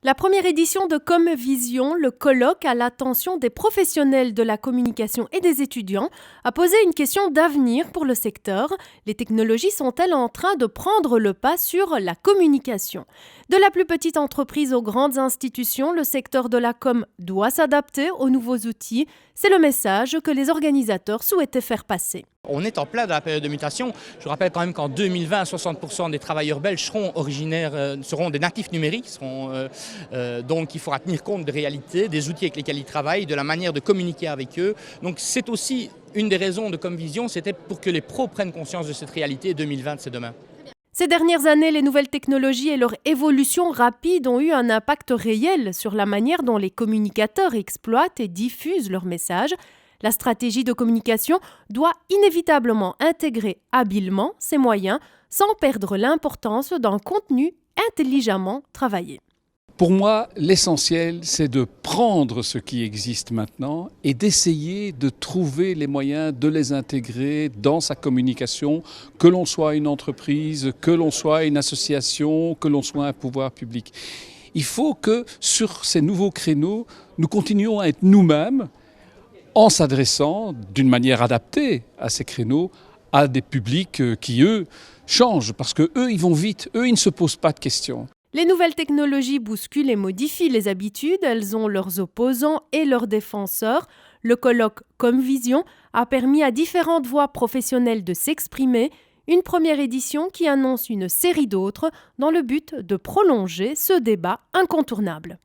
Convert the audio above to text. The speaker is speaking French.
La première édition de Comvision, le colloque à l'attention des professionnels de la communication et des étudiants, a posé une question d'avenir pour le secteur. Les technologies sont-elles en train de prendre le pas sur la communication ? De la plus petite entreprise aux grandes institutions, le secteur de la com doit s'adapter aux nouveaux outils. C'est le message que les organisateurs souhaitaient faire passer. On est en plein dans la période de mutation. Je rappelle quand même qu'en 2020, 60% des travailleurs belges seront des natifs numériques. Donc il faudra tenir compte des réalités, des outils avec lesquels ils travaillent, de la manière de communiquer avec eux. Donc c'est aussi une des raisons de Comvision, c'était pour que les pros prennent conscience de cette réalité. 2020, c'est demain. Ces dernières années, les nouvelles technologies et leur évolution rapide ont eu un impact réel sur la manière dont les communicateurs exploitent et diffusent leurs messages. La stratégie de communication doit inévitablement intégrer habilement ces moyens sans perdre l'importance d'un contenu intelligemment travaillé. Pour moi, l'essentiel, c'est de prendre ce qui existe maintenant et d'essayer de trouver les moyens de les intégrer dans sa communication, que l'on soit une entreprise, que l'on soit une association, que l'on soit un pouvoir public. Il faut que sur ces nouveaux créneaux, nous continuions à être nous-mêmes en s'adressant d'une manière adaptée à ces créneaux à des publics qui, eux, changent parce qu'eux, ils vont vite, eux, ils ne se posent pas de questions. Les nouvelles technologies bousculent et modifient les habitudes, elles ont leurs opposants et leurs défenseurs. Le colloque Comvision a permis à différentes voix professionnelles de s'exprimer, une première édition qui annonce une série d'autres dans le but de prolonger ce débat incontournable.